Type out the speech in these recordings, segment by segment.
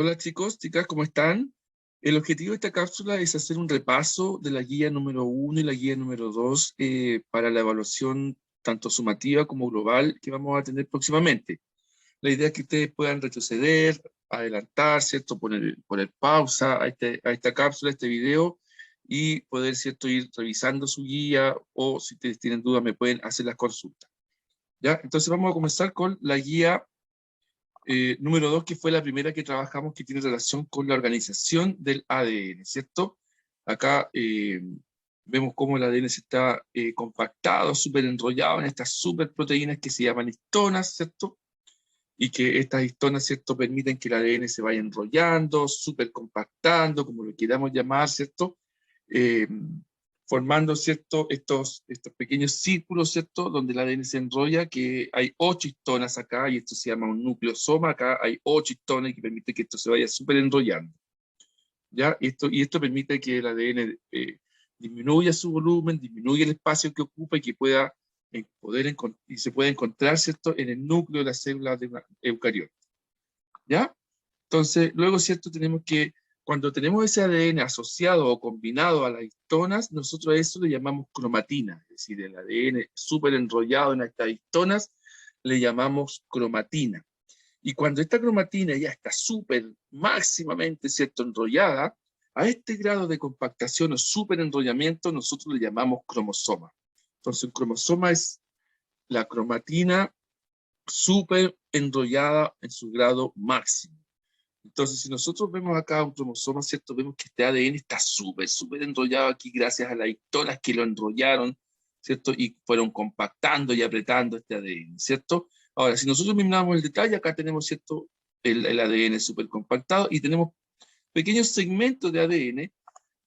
Hola chicos, chicas, ¿cómo están? El objetivo de esta cápsula es hacer un repaso de la guía número 1 y la guía número 2 para la evaluación tanto sumativa como global que vamos a tener próximamente. La idea es que ustedes puedan retroceder, adelantar, ¿cierto? Poner pausa a esta cápsula, a este video y poder, ¿cierto? Ir revisando su guía o si ustedes tienen dudas me pueden hacer las consultas. ¿Ya? Entonces vamos a comenzar con la guía número 2, que fue la primera que trabajamos, que tiene relación con la organización del ADN, ¿cierto? Acá vemos cómo el ADN se está compactado, súper enrollado en estas súper proteínas que se llaman histonas, ¿cierto? Y que estas histonas, ¿cierto?, permiten que el ADN se vaya enrollando, súper compactando, como lo queramos llamar, ¿cierto? Eh, Formando, ¿cierto?, estos pequeños círculos, ¿cierto?, donde el ADN se enrolla, que hay 8 histonas acá, y esto se llama un nucleosoma. Acá hay 8 histonas que permite que esto se vaya súper enrollando, ¿ya? Y esto permite que el ADN disminuya su volumen, disminuya el espacio que ocupa y que pueda y se pueda encontrar, ¿cierto?, en el núcleo de la célula de una eucariote, ¿ya? Entonces, luego, ¿cierto?, tenemos que, cuando tenemos ese ADN asociado o combinado a las histonas, nosotros a eso le llamamos cromatina, es decir, el ADN súper enrollado en estas histonas, le llamamos cromatina. Y cuando esta cromatina ya está súper máximamente, ¿cierto?, enrollada, a este grado de compactación o súper enrollamiento nosotros le llamamos cromosoma. Entonces, un cromosoma es la cromatina súper enrollada en su grado máximo. Entonces, si nosotros vemos acá un cromosoma, ¿cierto?, vemos que este ADN está súper enrollado aquí gracias a las histonas que lo enrollaron, ¿cierto? Y fueron compactando y apretando este ADN, ¿cierto? Ahora, si nosotros miramos el detalle, acá tenemos, ¿cierto?, el ADN súper compactado y tenemos pequeños segmentos de ADN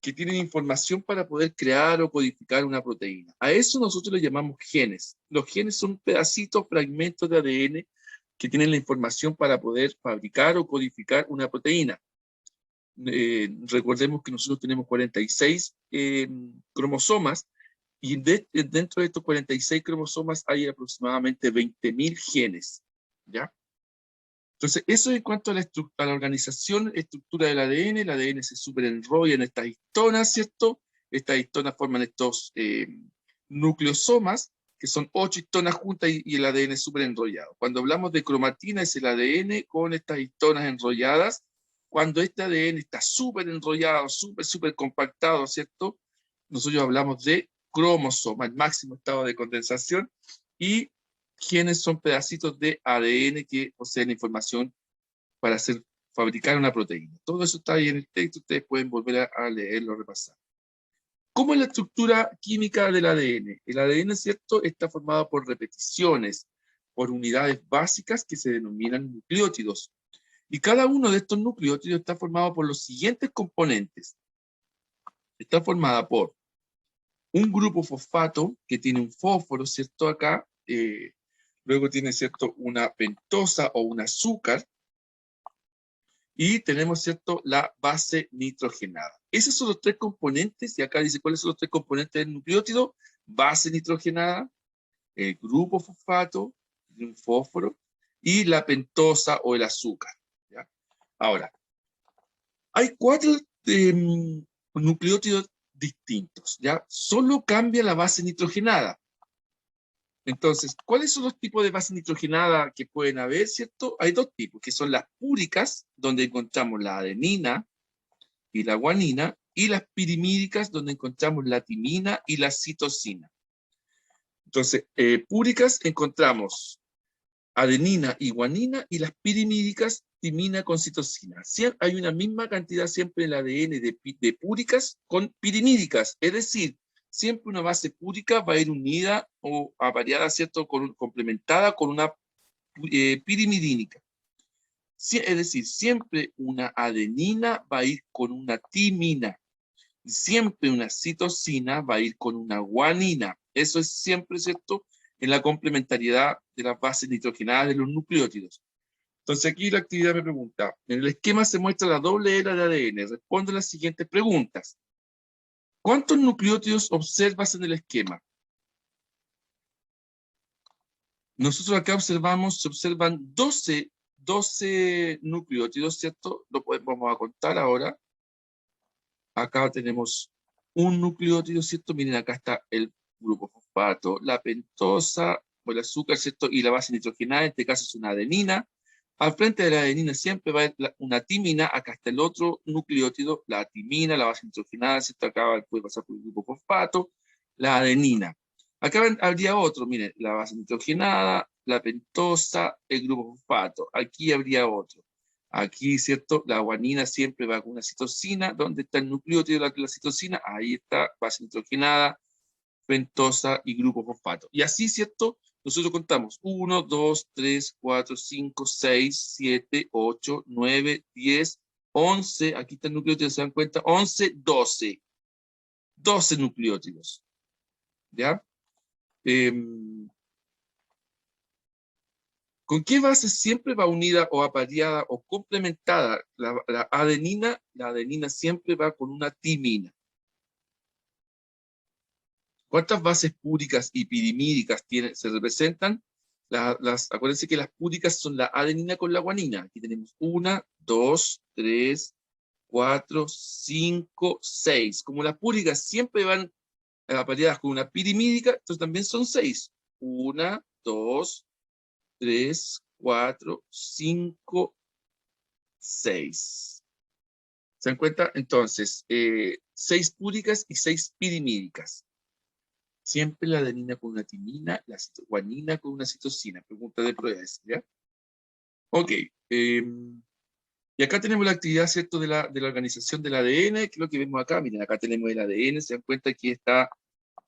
que tienen información para poder crear o codificar una proteína. A eso nosotros le llamamos genes. Los genes son pedacitos, fragmentos de ADN que tienen la información para poder fabricar o codificar una proteína. Recordemos que nosotros tenemos 46 cromosomas y dentro de estos 46 cromosomas hay aproximadamente 20.000 genes, ¿ya? Entonces, eso en cuanto a la organización, estructura del ADN. El ADN se superenrolla en estas histonas, ¿cierto? Estas histonas forman estos nucleosomas, que son 8 histonas juntas y el ADN súper enrollado. Cuando hablamos de cromatina, es el ADN con estas histonas enrolladas. Cuando este ADN está súper enrollado, súper compactado, ¿cierto? Nosotros hablamos de cromosoma, el máximo estado de condensación, y genes son pedacitos de ADN que poseen información para fabricar una proteína. Todo eso está ahí en el texto, ustedes pueden volver a leerlo, repasar. ¿Cómo es la estructura química del ADN? El ADN, ¿cierto?, está formado por repeticiones, por unidades básicas que se denominan nucleótidos. Y cada uno de estos nucleótidos está formado por los siguientes componentes. Está formada por un grupo fosfato que tiene un fósforo, ¿cierto?, acá. Luego tiene, ¿cierto?, una pentosa o un azúcar. Y tenemos, ¿cierto?, la base nitrogenada. Esos son los tres componentes, y acá dice cuáles son los tres componentes del nucleótido: base nitrogenada, el grupo fosfato, un fósforo, y la pentosa o el azúcar, ¿ya? Ahora, hay 4 nucleótidos distintos, ¿ya? Solo cambia la base nitrogenada. Entonces, ¿cuáles son los tipos de base nitrogenada que pueden haber, cierto? Hay 2 tipos, que son las púricas, donde encontramos la adenina y la guanina, y las pirimídicas, donde encontramos la timina y la citosina. Entonces, púricas encontramos adenina y guanina, y las pirimídicas, timina con citosina. Hay una misma cantidad siempre en el ADN de púricas con pirimídicas, es decir, siempre una base púrica va a ir unida o apareada, ¿cierto?, complementada con una pirimidínica. Es decir, siempre una adenina va a ir con una timina. Siempre una citosina va a ir con una guanina. Eso es siempre, ¿cierto?, en la complementariedad de las bases nitrogenadas de los nucleótidos. Entonces aquí la actividad me pregunta, en el esquema se muestra la doble era de ADN. Responde las siguientes preguntas. ¿Cuántos nucleótidos observas en el esquema? Nosotros acá se observan 12 12 nucleótidos, ¿cierto? Vamos a contar ahora. Acá tenemos un nucleótido, ¿cierto? Miren, acá está el grupo fosfato, la pentosa, o el azúcar, ¿cierto? Y la base nitrogenada, en este caso es una adenina. Al frente de la adenina siempre va una timina, acá está el otro nucleótido, la timina, la base nitrogenada, ¿cierto? Acá puede pasar por el grupo fosfato, la adenina. Acá habría otro, miren, la base nitrogenada, la pentosa, el grupo fosfato. Aquí habría otro. Aquí, ¿cierto? La guanina siempre va con una citosina. ¿Dónde está el nucleótido de la citosina? Ahí está, base nitrogenada, pentosa y grupo fosfato. Y así, ¿cierto? Nosotros contamos 1, 2, 3, 4, 5, 6, 7, 8, 9, 10, 11. Aquí está el nucleótido, ¿se dan cuenta? 11, 12. 12 nucleótidos. ¿Ya? ¿Con qué base siempre va unida o apareada o complementada la adenina? La adenina siempre va con una timina. ¿Cuántas bases púricas y pirimídicas se representan? Acuérdense que las púricas son la adenina con la guanina. Aquí tenemos 1, 2, 3, 4, 5, 6. Como las púricas siempre van apareadas con una pirimídica, entonces también son 6. 1, 2, 3, 4, 5, 6. ¿Se dan cuenta? Entonces, 6 púricas y 6 pirimídicas. Siempre la adenina con una timina, la guanina con una citosina. Pregunta de prueba, ¿ya? Ok. Y acá tenemos la actividad, ¿cierto?, de la organización del ADN, que es lo que vemos acá. Miren, acá tenemos el ADN, se dan cuenta que está,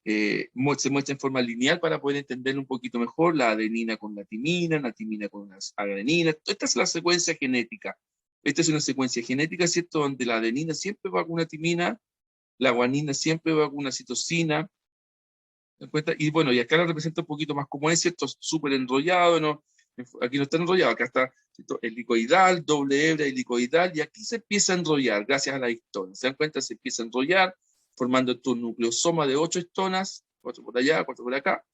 se muestra en forma lineal para poder entenderlo un poquito mejor. La adenina con la timina con la adenina. Esta es la secuencia genética. Esta es una secuencia genética, ¿cierto?, donde la adenina siempre va con una timina, la guanina siempre va con una citosina. ¿Se dan cuenta? Y bueno, y acá la representa un poquito más como es, ¿cierto? Súper enrollado, ¿no? Aquí no está enrollado, acá está, ¿cierto?, helicoidal, doble hebra helicoidal, y aquí se empieza a enrollar gracias a la histona. ¿Se dan cuenta? Se empieza a enrollar, formando estos nucleosomas de 8 histonas, 4 por allá, 4 por acá.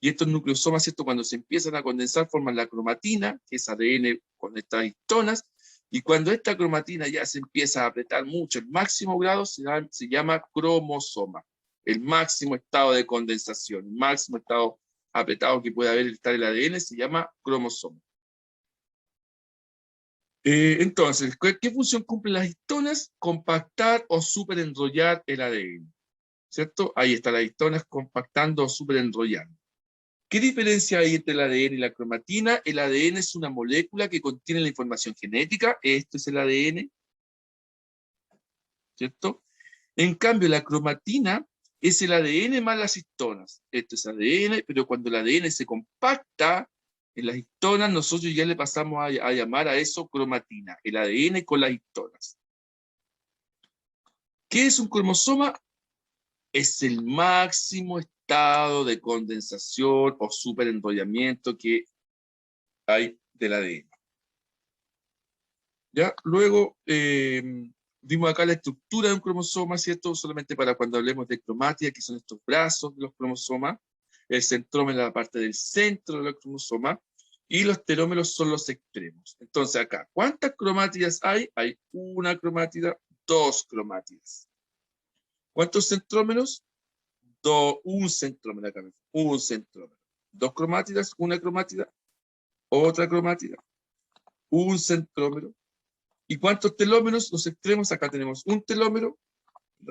Y estos nucleosomas, ¿cierto?, cuando se empiezan a condensar, forman la cromatina, que es ADN con estas histonas, y cuando esta cromatina ya se empieza a apretar mucho, el máximo grado se llama cromosoma. El máximo estado de condensación, el máximo estado apretado que puede haber estar el ADN se llama cromosoma. Entonces, ¿qué función cumplen las histonas? Compactar o superenrollar el ADN, ¿cierto? Ahí está las histonas compactando o superenrollando. ¿Qué diferencia hay entre el ADN y la cromatina? El ADN es una molécula que contiene la información genética, esto es el ADN, ¿cierto? En cambio, la cromatina es el ADN más las histonas. Esto es ADN, pero cuando el ADN se compacta en las histonas, nosotros ya le pasamos a llamar a eso cromatina, el ADN con las histonas. ¿Qué es un cromosoma? Es el máximo estado de condensación o superenrollamiento que hay del ADN. ¿Ya? Luego, vimos acá la estructura de un cromosoma, ¿cierto? Solamente para cuando hablemos de cromática, que son estos brazos de los cromosomas. El centrómero es la parte del centro de los cromosomas. Y los telómeros son los extremos. Entonces acá, ¿cuántas cromátidas hay? Hay una cromátida, 2 cromátidas. ¿Cuántos centrómeros? Un centrómero acá. Un centrómero. 2 cromátidas, una cromátida, otra cromátida, un centrómero. ¿Y cuántos telómeros? Los extremos, acá tenemos un telómero,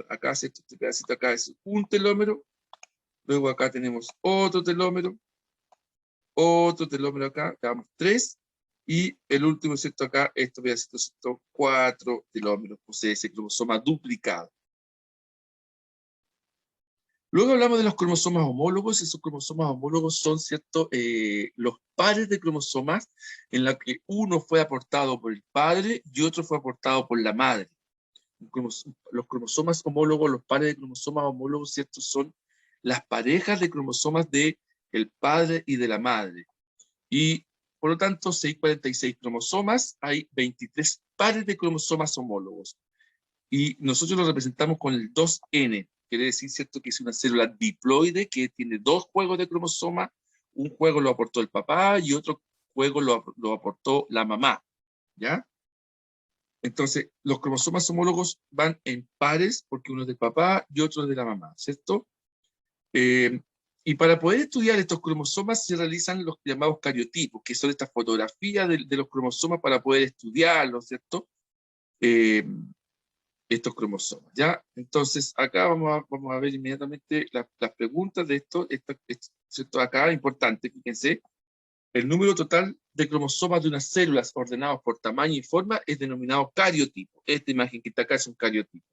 acá este pedacito acá es un telómero, luego acá tenemos otro telómero acá, damos 3, y el último, ¿cierto? Acá, estos pedacitos, ¿cierto? 4 telómeros, posee ese cromosoma duplicado. Luego hablamos de los cromosomas homólogos. Esos cromosomas homólogos son, ¿cierto?, los pares de cromosomas en los que uno fue aportado por el padre y otro fue aportado por la madre. Los cromosomas homólogos, los pares de cromosomas homólogos, ¿cierto?, son las parejas de cromosomas del padre y de la madre. Y por lo tanto, 646 cromosomas, hay 23 pares de cromosomas homólogos. Y nosotros lo representamos con el 2N. Quiere decir, ¿cierto?, que es una célula diploide que tiene 2 juegos de cromosoma. Un juego lo aportó el papá y otro juego lo aportó la mamá, ¿ya? Entonces, los cromosomas homólogos van en pares porque uno es del papá y otro es de la mamá, ¿cierto? Eh, y para poder estudiar estos cromosomas se realizan los llamados cariotipos, que son estas fotografías de los cromosomas para poder estudiarlos, ¿cierto? Eh, estos cromosomas, ¿ya? Entonces, acá vamos a ver inmediatamente las preguntas de ¿cierto? Acá, importante, fíjense, el número total de cromosomas de unas células ordenados por tamaño y forma es denominado cariotipo. Esta imagen que está acá es un cariotipo.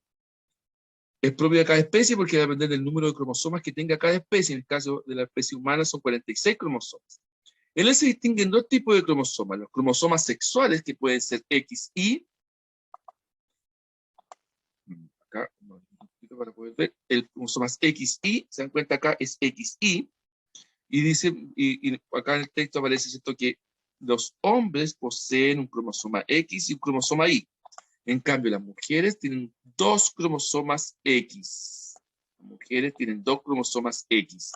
Es propio de cada especie porque va a depender del número de cromosomas que tenga cada especie. En el caso de la especie humana son 46 cromosomas. En él se distinguen dos tipos de cromosomas. Los cromosomas sexuales, que pueden ser XY. Acá, para poder ver, el cromosoma XY, se dan cuenta acá, es XY. Y dice, y acá en el texto aparece esto que los hombres poseen un cromosoma X y un cromosoma Y. En cambio, las mujeres tienen dos cromosomas X. Las mujeres tienen dos cromosomas X.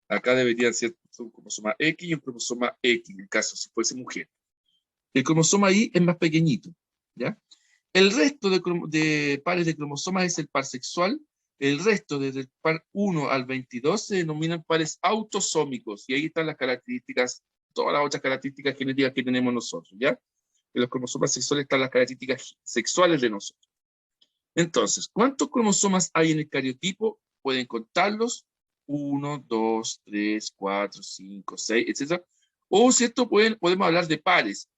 Acá deberían ser un cromosoma X y un cromosoma X, en el caso si fuese mujer. El cromosoma Y es más pequeñito, ¿ya? El resto de pares de cromosomas es el par sexual. El resto, desde el par 1 al 22, se denominan pares autosómicos. Y ahí están las características, todas las otras características genéticas que tenemos nosotros, ¿ya? En los cromosomas sexuales están las características sexuales de nosotros. Entonces, ¿cuántos cromosomas hay en el cariotipo? Pueden contarlos. 1, 2, 3, 4, 5, 6, etc. O, ¿cierto? Podemos hablar de pares.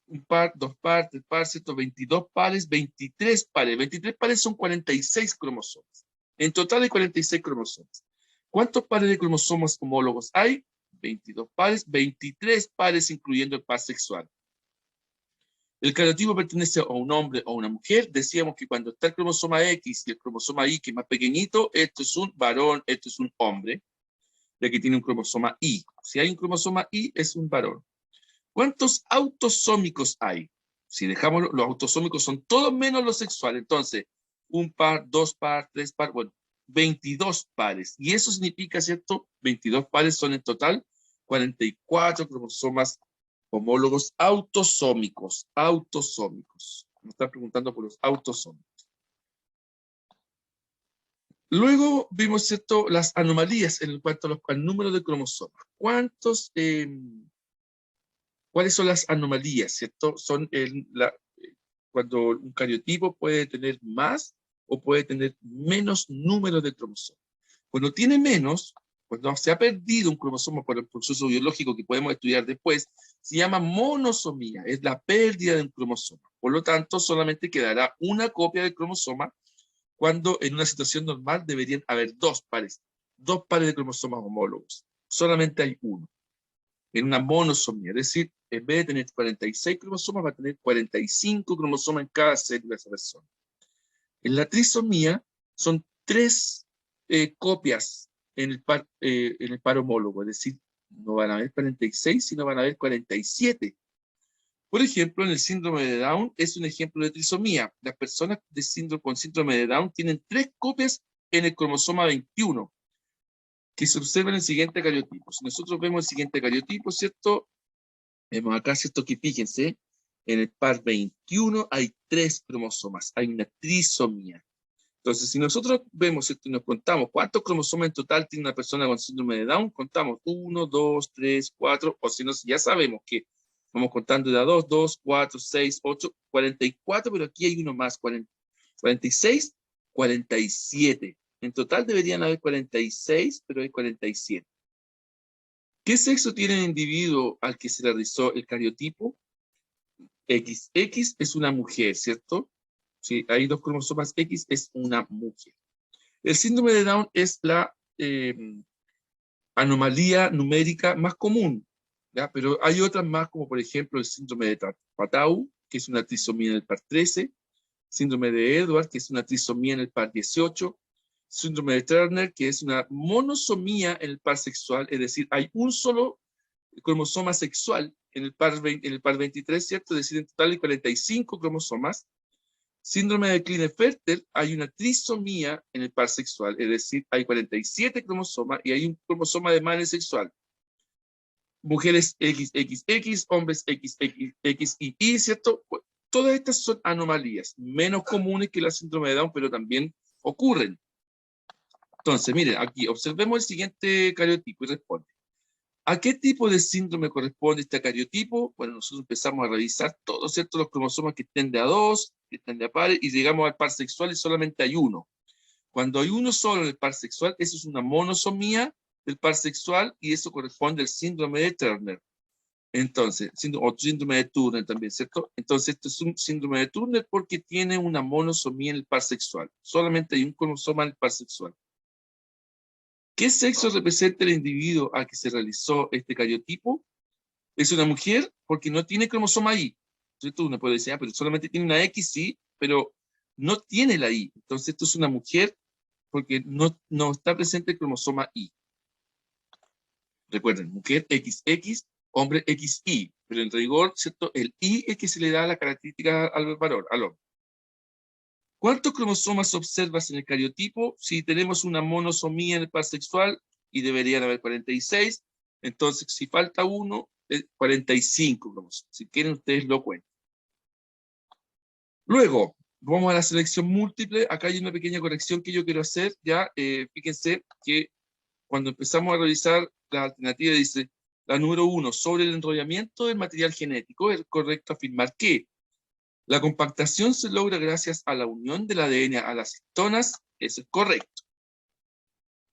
Un par, dos par, tres par, ¿cierto? 22 pares, 23 pares. 23 pares son 46 cromosomas. En total hay 46 cromosomas. ¿Cuántos pares de cromosomas homólogos hay? 22 pares, 23 pares incluyendo el par sexual. El cariotipo pertenece a un hombre o a una mujer. Decíamos que cuando está el cromosoma X y el cromosoma Y, que es más pequeñito, esto es un varón, esto es un hombre, ya que tiene un cromosoma Y. Si hay un cromosoma Y, es un varón. ¿Cuántos autosómicos hay? Si dejamos los autosómicos son todos menos los sexuales. Entonces, un par, dos par, tres par, bueno, 22 pares. Y eso significa, ¿cierto? 22 pares son en total 44 cromosomas homólogos autosómicos. Autosómicos. Me están preguntando por los autosómicos. Luego vimos, ¿cierto?, las anomalías en cuanto al número de cromosomas. ¿Cuáles son las anomalías, cierto? Son cuando un cariotipo puede tener más o puede tener menos número de cromosomas. Cuando tiene menos, cuando se ha perdido un cromosoma por el proceso biológico que podemos estudiar después, se llama monosomía, es la pérdida de un cromosoma. Por lo tanto, solamente quedará una copia del cromosoma cuando en una situación normal deberían haber dos pares de cromosomas homólogos. Solamente hay uno. En una monosomía, es decir, en vez de tener 46 cromosomas, va a tener 45 cromosomas en cada célula de esa persona. En la trisomía son tres copias en el par homólogo, es decir, no van a haber 46, sino van a haber 47. Por ejemplo, en el síndrome de Down es un ejemplo de trisomía. Las personas con síndrome de Down tienen tres copias en el cromosoma 21, que se observa en el siguiente cariotipo. Si nosotros vemos el siguiente cariotipo, ¿cierto? Vemos acá, ¿cierto? Que fíjense, en el par 21 hay tres cromosomas, hay una trisomía. Entonces, si nosotros vemos, ¿cierto?, y nos contamos cuántos cromosomas en total tiene una persona con síndrome de Down, contamos 1, 2, 3, 4, o si no, ya sabemos que vamos contando de a 2, 2, 4, 6, 8, 44, pero aquí hay uno más, 46, 47. En total deberían haber 46, pero hay 47. ¿Qué sexo tiene el individuo al que se realizó el cariotipo? XX es una mujer, ¿cierto? Si hay dos cromosomas X, es una mujer. El síndrome de Down es la anomalía numérica más común, ¿ya? Pero hay otras más, como por ejemplo el síndrome de Patau, que es una trisomía en el par 13, síndrome de Edwards, que es una trisomía en el par 18, síndrome de Turner, que es una monosomía en el par sexual, es decir, hay un solo cromosoma sexual en el par 23, ¿cierto? Es decir, en total hay 45 cromosomas. Síndrome de Klinefelter, hay una trisomía en el par sexual, es decir, hay 47 cromosomas y hay un cromosoma de madre sexual. mujeres XXX, hombres XXX y Y, ¿cierto? Pues, todas estas son anomalías, menos comunes que la síndrome de Down, pero también ocurren. Entonces, miren, aquí observemos el siguiente cariotipo y responde. ¿A qué tipo de síndrome corresponde este cariotipo? Bueno, nosotros empezamos a revisar todos, ¿cierto? Los cromosomas que estén de a dos, que estén de a pares, y llegamos al par sexual y solamente hay uno. Cuando hay uno solo en el par sexual, eso es una monosomía del par sexual y eso corresponde al síndrome de Turner. Entonces, o síndrome de Turner también, ¿cierto? Entonces, esto es un síndrome de Turner porque tiene una monosomía en el par sexual. Solamente hay un cromosoma en el par sexual. ¿Qué sexo representa el individuo al que se realizó este cariotipo? Es una mujer porque no tiene cromosoma Y. ¿Cierto? Uno puede decir, pero solamente tiene una X, sí, pero no tiene la Y. Entonces, esto es una mujer porque no está presente el cromosoma Y. Recuerden, mujer XX, hombre XY, pero en rigor, ¿cierto? El Y es que se le da la característica al varón, al hombre. ¿Cuántos cromosomas observas en el cariotipo? Si tenemos una monosomía en el par sexual, y deberían haber 46, entonces si falta uno, 45 cromosomas. Si quieren, ustedes lo cuentan. Luego, vamos a la selección múltiple. Acá hay una pequeña corrección que yo quiero hacer. Ya, fíjense que cuando empezamos a revisar la alternativa, dice la número 1, sobre el enrollamiento del material genético, es correcto afirmar que la compactación se logra gracias a la unión del ADN a las histonas, eso es correcto.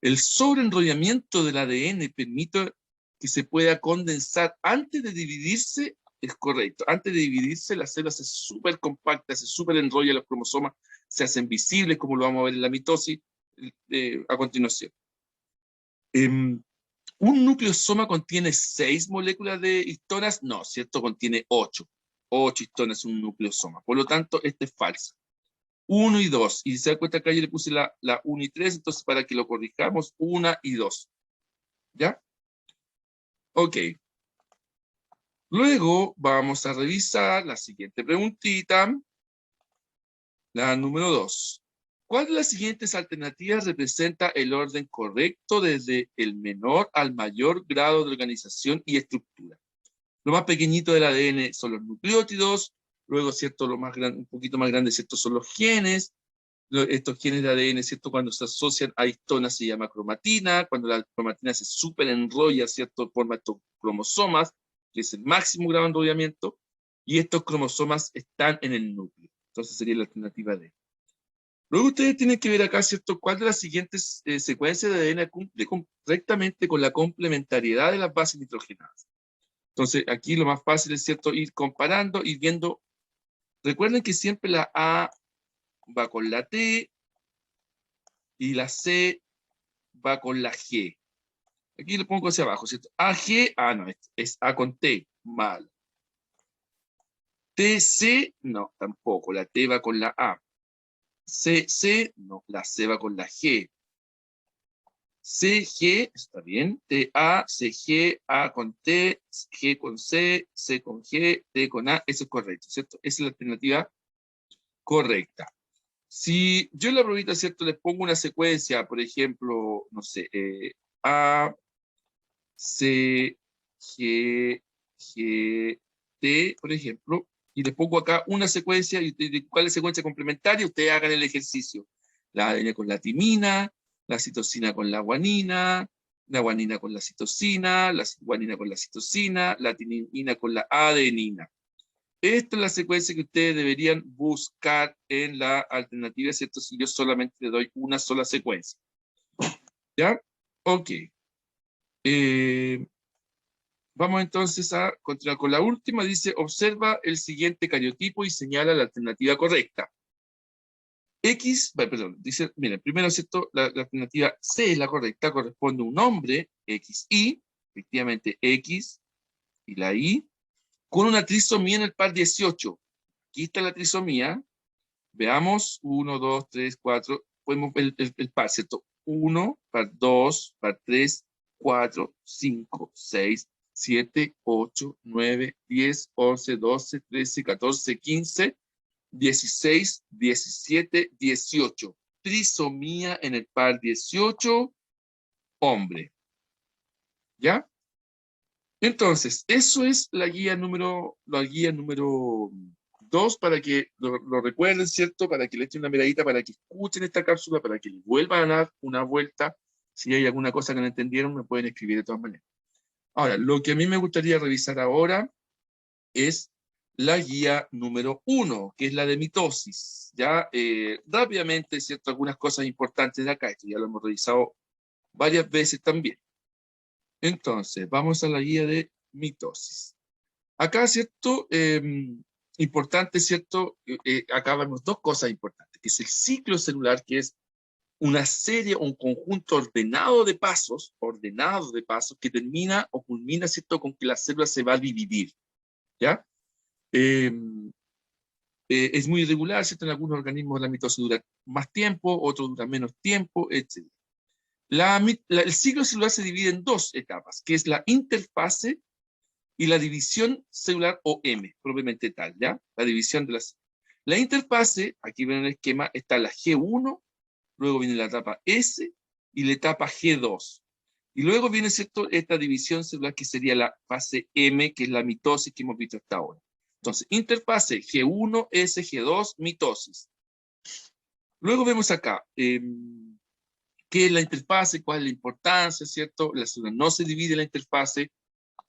El sobreenrollamiento del ADN permite que se pueda condensar antes de dividirse, es correcto. Antes de dividirse, la célula se súper compacta, se súper enrolla, los cromosomas se hacen visibles, como lo vamos a ver en la mitosis a continuación. ¿Un nucleosoma contiene 6 moléculas de histonas? No, ¿cierto? Contiene 8. 8 histonas es un nucleosoma. Por lo tanto, este es falso. 1 y 2. Y se da cuenta que yo le puse la 1 y 3, entonces para que lo corrijamos, 1 y 2. ¿Ya? Ok. Luego vamos a revisar la siguiente preguntita. La número 2. ¿Cuál de las siguientes alternativas representa el orden correcto desde el menor al mayor grado de organización y estructura? Lo más pequeñito del ADN son los nucleótidos, luego, ¿cierto? Lo más grande, un poquito más grande, ¿cierto? Son los genes. Estos genes de ADN, ¿cierto? Cuando se asocian a histonas se llama cromatina, cuando la cromatina se super enrolla, ¿cierto? Forma estos cromosomas, que es el máximo grado de enrollamiento, y estos cromosomas están en el núcleo. Entonces sería la alternativa D. Luego ustedes tienen que ver acá, ¿cierto? ¿Cuál de las siguientes secuencias de ADN cumple correctamente con la complementariedad de las bases nitrogenadas? Entonces, aquí lo más fácil es, ¿cierto? Ir comparando, ir viendo. Recuerden que siempre la A va con la T y la C va con la G. Aquí lo pongo hacia abajo, ¿cierto? AG, no, es A con T, mal. TC, no, tampoco, la T va con la A. CC, no, la C va con la G. CG, está bien, TA, CG, A con T, G con C, C con G, T con A, eso es correcto, ¿cierto? Esa es la alternativa correcta. Si yo en la pruebita, ¿cierto? Les pongo una secuencia, por ejemplo, no sé, A, C, G, G, T, por ejemplo, y les pongo acá una secuencia, y ¿cuál es la secuencia complementaria? Ustedes hagan el ejercicio. La ADN con la timina, la citosina con la guanina con la citosina, la guanina con la citosina, la timina con la adenina. Esta es la secuencia que ustedes deberían buscar en la alternativa, ¿cierto? Si yo solamente le doy una sola secuencia. ¿Ya? Ok. Vamos entonces a continuar con la última. Dice, observa el siguiente cariotipo y señala la alternativa correcta. Dice, miren, primero, ¿cierto? La alternativa C es la correcta, corresponde a un hombre, XY, efectivamente X y la Y, con una trisomía en el par 18. Aquí está la trisomía. Veamos, 1, 2, 3, 4, podemos ver el par, ¿cierto? 1, par 2, par 3, 4, 5, 6, 7, 8, 9, 10, 11, 12, 13, 14, 15, 16, 17, 18. Trisomía en el par 18, hombre. ¿Ya? Entonces, eso es la guía número 2 para que lo recuerden, ¿cierto? Para que le echen una miradita, para que escuchen esta cápsula, para que le vuelvan a dar una vuelta. Si hay alguna cosa que no entendieron, me pueden escribir de todas maneras. Ahora, lo que a mí me gustaría revisar ahora es la guía número 1, que es la de mitosis. Ya rápidamente, ¿cierto? Algunas cosas importantes de acá. Esto ya lo hemos revisado varias veces también. Entonces, vamos a la guía de mitosis. Acá, ¿cierto? Importante, ¿cierto? Acá vemos dos cosas importantes, que es el ciclo celular, que es una serie, un conjunto ordenado de pasos, que termina o culmina, ¿cierto?, con que la célula se va a dividir, ¿ya? Eh, es muy irregular, ¿cierto? En algunos organismos la mitosis dura más tiempo, otros dura menos tiempo, etc. El ciclo celular se divide en dos etapas, que es la interfase y la división celular o M, propiamente tal, ¿ya? La división de las... La interfase, aquí ven el esquema, está la G1, luego viene la etapa S y la etapa G2. Y luego viene, ¿cierto?, esta división celular que sería la fase M, que es la mitosis que hemos visto hasta ahora. Entonces, interfase G1, S, G2, mitosis. Luego vemos acá, qué es la interfase, cuál es la importancia, ¿cierto? La célula no se divide en la interfase,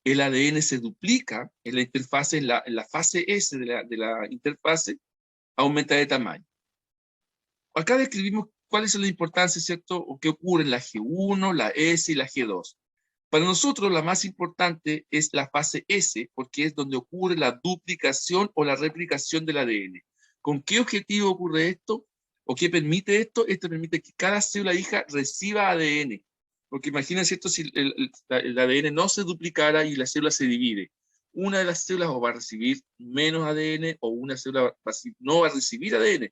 el ADN se duplica en la interfase, en la fase S de la interfase, aumenta de tamaño. Acá describimos cuál es la importancia, ¿cierto? O qué ocurre en la G1, la S y la G2. Para nosotros la más importante es la fase S, porque es donde ocurre la duplicación o la replicación del ADN. ¿Con qué objetivo ocurre esto? ¿O qué permite esto? Esto permite que cada célula hija reciba ADN. Porque imagina, ¿cierto? Si el ADN no se duplicara y la célula se divide. Una de las células o va a recibir menos ADN o una célula no va a recibir ADN.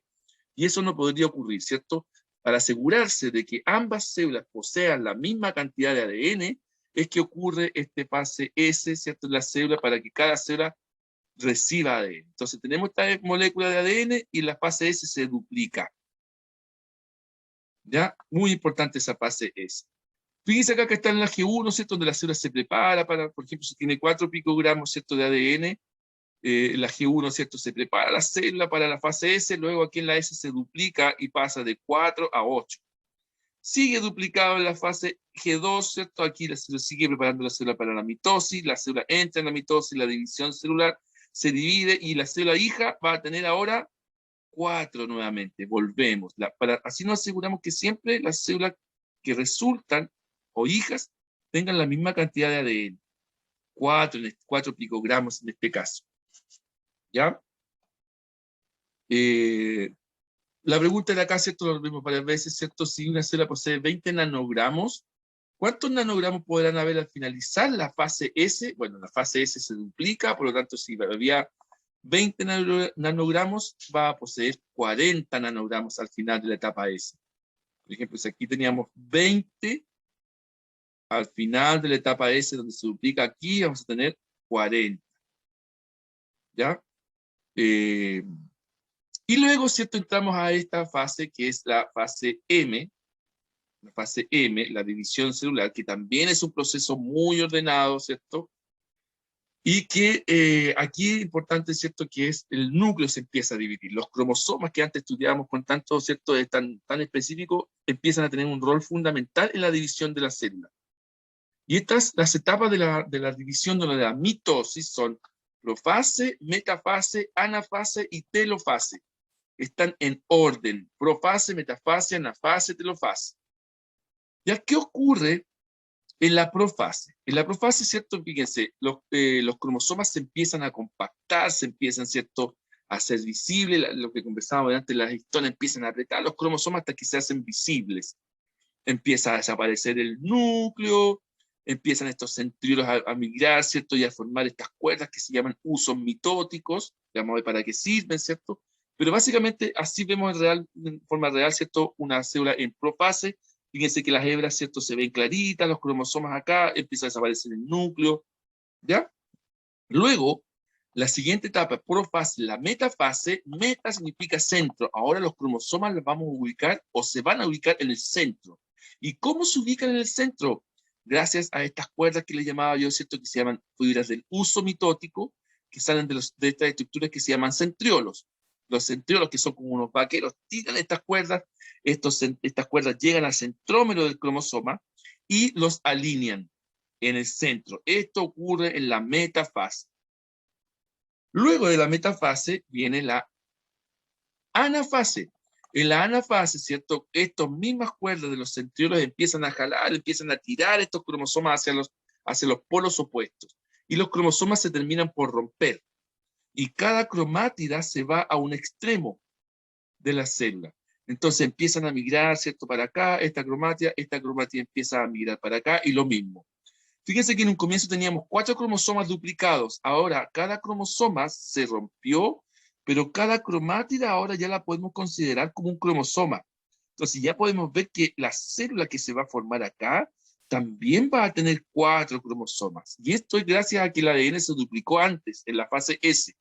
Y eso no podría ocurrir, ¿cierto? Para asegurarse de que ambas células posean la misma cantidad de ADN, es que ocurre este fase S, ¿cierto? En la célula para que cada célula reciba ADN. Entonces tenemos esta molécula de ADN y la fase S se duplica. ¿Ya? Muy importante esa fase S. Fíjense acá que está en la G1, ¿cierto? Donde la célula se prepara para, por ejemplo, si tiene 4 picogramos, ¿cierto? De ADN, la G1, ¿cierto? Se prepara la célula para la fase S, luego aquí en la S se duplica y pasa de 4 a 8. Sigue duplicado en la fase G2, ¿cierto? Aquí la célula sigue preparando la célula para la mitosis, la célula entra en la mitosis, la división celular se divide y la célula hija va a tener ahora 4 nuevamente. Volvemos. Así nos aseguramos que siempre las células que resultan o hijas tengan la misma cantidad de ADN. 4 picogramos en este caso. ¿Ya? La pregunta de acá, ¿cierto? Lo vimos varias veces, ¿cierto? Si una célula posee 20 nanogramos, ¿cuántos nanogramos podrán haber al finalizar la fase S? Bueno, la fase S se duplica, por lo tanto, si había 20 nanogramos, va a poseer 40 nanogramos al final de la etapa S. Por ejemplo, si aquí teníamos 20, al final de la etapa S, donde se duplica aquí, vamos a tener 40. ¿Ya? Y luego, ¿cierto? Entramos a esta fase que es la fase M, la división celular, que también es un proceso muy ordenado, ¿cierto? Y que aquí es importante, ¿cierto? Que es el núcleo se empieza a dividir. Los cromosomas que antes estudiábamos con tanto, ¿cierto? Es tan específico, empiezan a tener un rol fundamental en la división de la célula. Y las etapas de la división de la mitosis son profase, metafase, anafase y telofase. Están en orden: profase, metafase, anafase, telofase. ¿Ya qué ocurre en la profase? En la profase, ¿cierto? Fíjense, los cromosomas se empiezan a compactar, se empiezan, ¿cierto?, a ser visibles, lo que conversábamos antes, las histonas empiezan a apretar los cromosomas hasta que se hacen visibles. Empieza a desaparecer el núcleo, empiezan estos centriolos a migrar, ¿cierto?, y a formar estas cuerdas que se llaman usos mitóticos, vamos a ver para qué sirven, ¿cierto? Pero básicamente así vemos en forma real, ¿cierto?, una célula en profase. Fíjense que las hebras, ¿cierto?, se ven claritas, los cromosomas acá, empieza a desaparecer el núcleo, ¿ya? Luego, la siguiente etapa, profase, la metafase. Meta significa centro. Ahora los cromosomas los vamos a ubicar o se van a ubicar en el centro. ¿Y cómo se ubican en el centro? gracias a estas cuerdas que le llamaba yo, ¿cierto? Que se llaman fibras del uso mitótico, que salen de estas estructuras que se llaman centriolos. Los centriolos, que son como unos vaqueros, tiran estas cuerdas, estas cuerdas llegan al centrómero del cromosoma y los alinean en el centro. Esto ocurre en la metafase. Luego de la metafase viene la anafase. En la anafase, ¿cierto? Estas mismas cuerdas de los centriolos empiezan a jalar, empiezan a tirar estos cromosomas hacia los polos opuestos. Y los cromosomas se terminan por romper. Y cada cromátida se va a un extremo de la célula. Entonces empiezan a migrar, ¿cierto? Para acá, esta cromátida empieza a migrar para acá y lo mismo. Fíjense que en un comienzo teníamos 4 cromosomas duplicados. Ahora cada cromosoma se rompió, pero cada cromátida ahora ya la podemos considerar como un cromosoma. Entonces ya podemos ver que la célula que se va a formar acá también va a tener 4 cromosomas. Y esto es gracias a que el ADN se duplicó antes, en la fase S.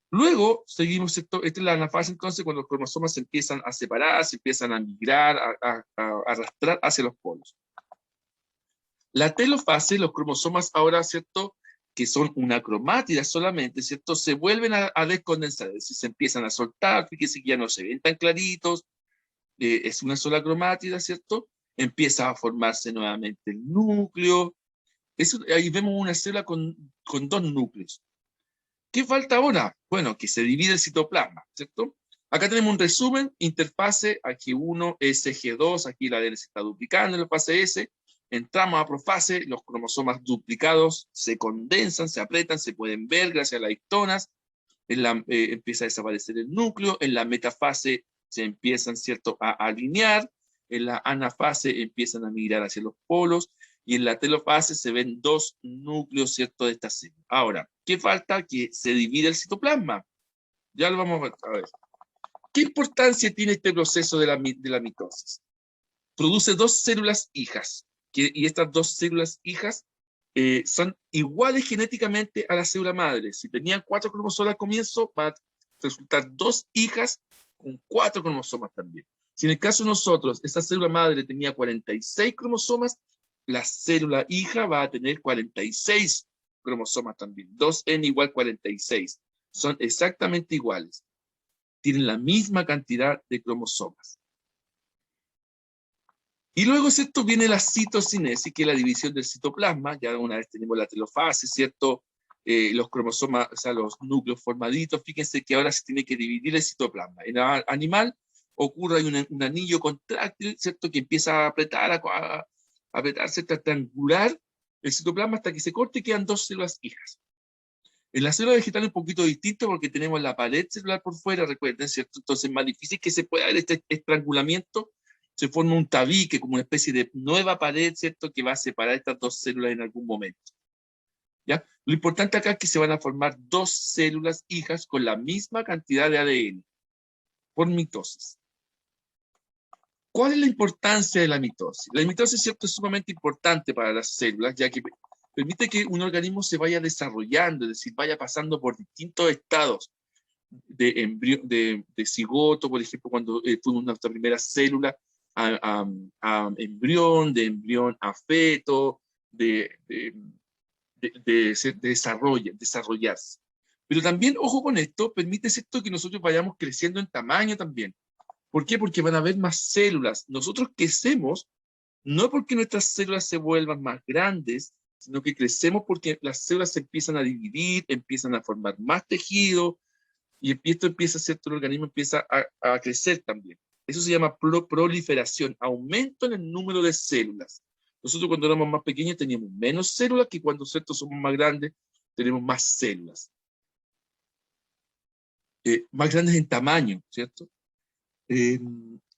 Luego seguimos, esta es la fase entonces cuando los cromosomas se empiezan a separar, se empiezan a migrar, a arrastrar hacia los polos. La telofase, los cromosomas ahora, ¿cierto? Que son una cromátida solamente, ¿cierto? Se vuelven a descondensar, es decir, se empiezan a soltar, fíjense que ya no se ven tan claritos, es una sola cromátida, ¿cierto? Empieza a formarse nuevamente el núcleo. Ahí vemos una célula con 2 núcleos. ¿Qué falta ahora? Bueno, que se divide el citoplasma, ¿cierto? Acá tenemos un resumen, interfase, aquí 1, S, G2, aquí la ADN se está duplicando en la fase S, entramos a profase, los cromosomas duplicados se condensan, se apretan, se pueden ver gracias a las histonas, empieza a desaparecer el núcleo, en la metafase se empiezan, ¿cierto?, a alinear, en la anafase empiezan a migrar hacia los polos, y en la telofase se ven 2 núcleos, ¿cierto?, de esta célula. Ahora, ¿qué falta? Que se divide el citoplasma. Ya lo vamos a ver. ¿Qué importancia tiene este proceso de la mitosis? Produce 2 células hijas, y estas 2 células hijas son iguales genéticamente a la célula madre. Si tenían 4 cromosomas al comienzo, van a resultar 2 hijas con 4 cromosomas también. Si en el caso de nosotros, esta célula madre tenía 46 cromosomas, la célula hija va a tener 46 cromosomas también. 2n igual 46. Son exactamente iguales. Tienen la misma cantidad de cromosomas. Y luego, ¿cierto? Viene la citocinesis, que es la división del citoplasma. Ya una vez tenemos la telofase, ¿cierto? Los cromosomas, o sea, los núcleos formaditos. Fíjense que ahora se tiene que dividir el citoplasma. En el animal ocurre un anillo contráctil, ¿cierto? Que empieza a apretar, a apretarse, a triangular el citoplasma hasta que se corte y quedan 2 células hijas. En la célula vegetal es un poquito distinto porque tenemos la pared celular por fuera, recuerden, ¿cierto? Entonces es más difícil que se pueda ver este estrangulamiento. Se forma un tabique, como una especie de nueva pared, ¿cierto?, que va a separar estas 2 células en algún momento. ¿Ya? Lo importante acá es que se van a formar 2 células hijas con la misma cantidad de ADN por mitosis. ¿Cuál es la importancia de la mitosis? La mitosis, ¿cierto?, es sumamente importante para las células, ya que permite que un organismo se vaya desarrollando, es decir, vaya pasando por distintos estados de cigoto, por ejemplo, cuando fuimos nuestra primera célula, a embrión, de embrión a feto, de desarrollarse. Pero también, ojo con esto, permite esto que nosotros vayamos creciendo en tamaño también. ¿Por qué? Porque van a haber más células. Nosotros crecemos no porque nuestras células se vuelvan más grandes, sino que crecemos porque las células se empiezan a dividir, empiezan a formar más tejido, y esto empieza, ¿cierto? El organismo empieza a crecer también. Eso se llama proliferación, aumento en el número de células. Nosotros cuando éramos más pequeños teníamos menos células que cuando, ¿cierto?, somos más grandes, tenemos más células. Más grandes en tamaño, ¿cierto?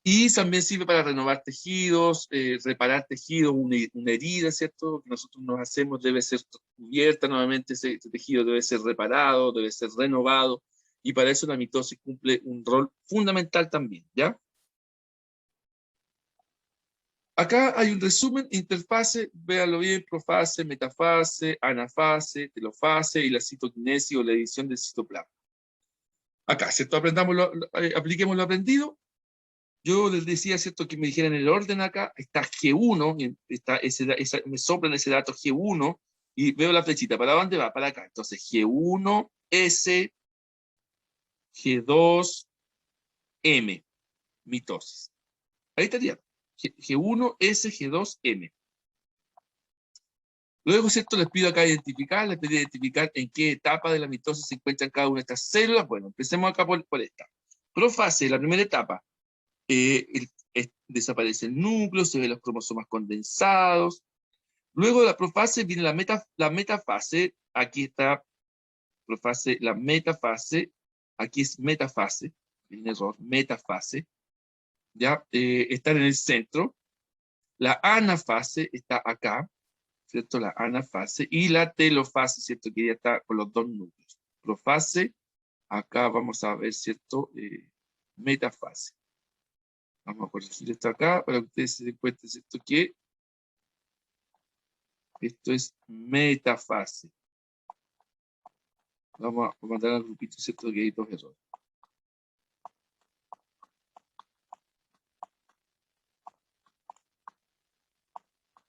Y también sirve para renovar tejidos, reparar tejidos, una herida, ¿cierto?, que nosotros nos hacemos debe ser cubierta nuevamente, ese tejido debe ser reparado, debe ser renovado, y para eso la mitosis cumple un rol fundamental también, ¿ya? Acá hay un resumen, interfase, véanlo bien, profase, metafase, anafase, telofase y la citoquinesis o la edición del citoplasma. Acá, ¿cierto? Apliquemos lo aprendido. yo les decía, ¿cierto?, que me dijeran el orden acá, está G1, y está me soplan ese dato G1, y veo la flechita, ¿para dónde va? Para acá. Entonces, G1, S, G2, M, mitosis. Ahí estaría. G1, S, G2, M. Luego, ¿cierto? Les pido acá identificar, les pido identificar en qué etapa de la mitosis se encuentran cada una de estas células. Bueno, empecemos acá por esta. Profase, la primera etapa. Desaparece el núcleo, se ven los cromosomas condensados. Luego de la profase viene la metafase. Aquí está profase, la metafase. Aquí es metafase. Un error, metafase. ¿Ya? Están en el centro. La anafase está acá, ¿cierto? La anafase. Y la telofase, ¿cierto? Que ya está con los dos núcleos. Profase. Acá vamos a ver, ¿cierto? Metafase. Vamos a corregir esto acá para que ustedes se den cuenta, ¿cierto? Que esto es metafase. Vamos a mandar al grupito, ¿cierto? Que hay dos errores.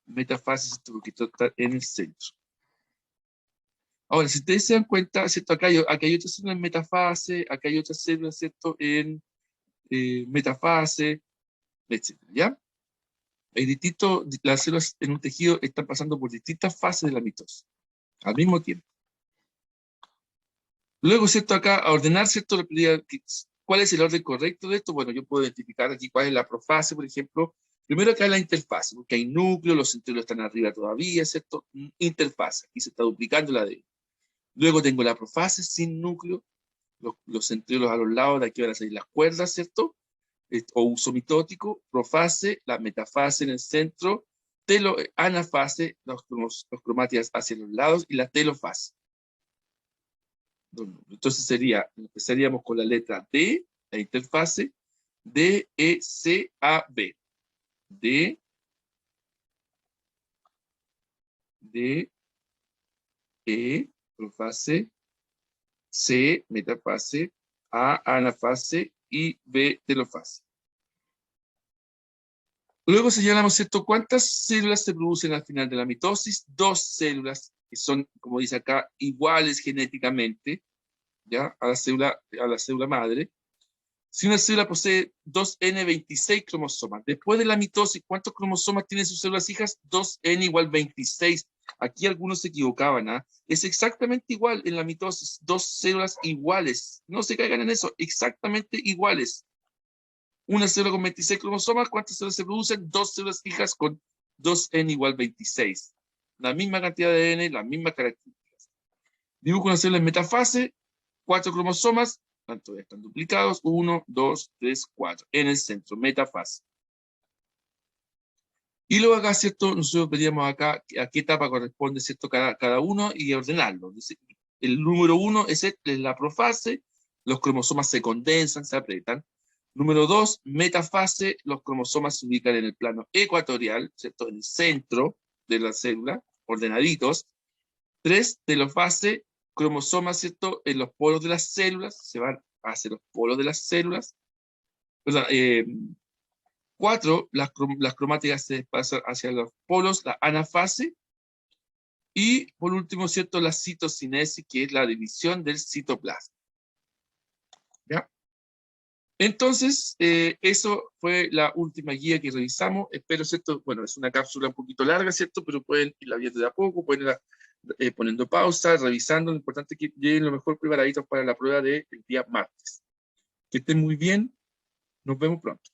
Metafase, ¿cierto? Porque esto está en el centro. Ahora, si ustedes se dan cuenta, ¿cierto? Acá hay otras células en metafase, acá hay otras células, ¿cierto? En metafase, etc. ¿Ya? Hay las células en un tejido están pasando por distintas fases de la mitosis al mismo tiempo. Luego, ¿cierto? Acá, a ordenar, ¿cierto? ¿Cuál es el orden correcto de esto? Bueno, yo puedo identificar aquí cuál es la profase, por ejemplo. Primero acá es la interfase, porque hay núcleo, los centriolos están arriba todavía, ¿cierto? Interfase, aquí se está duplicando la D. Luego tengo la profase sin núcleo, los centriolos a los lados, de aquí van a salir las cuerdas, ¿cierto? O uso mitótico, profase, la metafase en el centro, anafase, los cromátidas hacia los lados, y la telofase. Entonces empezaríamos con la letra D, la interfase, D, E, C, A, B. D, E, profase, C, metafase, A, anafase y B, telofase. Luego señalamos, ¿cierto? ¿Cuántas células se producen al final de la mitosis? 2 células que son, como dice acá, iguales genéticamente, ¿ya? A la célula madre. Si una célula posee 2N26 cromosomas, después de la mitosis, ¿cuántos cromosomas tienen sus células hijas? 2N igual 26. Aquí algunos se equivocaban, ¿ah? Es exactamente igual en la mitosis, 2 células iguales. No se caigan en eso, exactamente iguales. Una célula con 26 cromosomas, ¿cuántas células se producen? 2 células hijas con 2N igual 26. La misma cantidad de N, las mismas características. Dibujo una célula en metafase, 4 cromosomas, tanto están duplicados, 1, 2, 3, 4, en el centro, metafase. Y luego acá, ¿cierto? Nosotros veríamos acá a qué etapa corresponde, ¿cierto? Cada uno y ordenarlo. El número 1 es la profase, los cromosomas se condensan, se aprietan. Número 2, metafase, los cromosomas se ubican en el plano ecuatorial, ¿cierto? En el centro de la célula, ordenaditos. 3, telofase, cromosomas, ¿cierto? En los polos de las células, se van hacia los polos de las células. 4, las cromáticas se desplazan hacia los polos, la anafase. Y por último, ¿cierto? La citocinesis, que es la división del citoplasma. ¿Ya? Entonces, eso fue la última guía que revisamos. Espero, ¿cierto? Bueno, es una cápsula un poquito larga, ¿cierto? Pero pueden irla viendo de a poco, pueden irla poniendo pausa, revisando. Lo importante es que lleguen lo mejor preparaditos para la prueba del día martes. Que estén muy bien. Nos vemos pronto.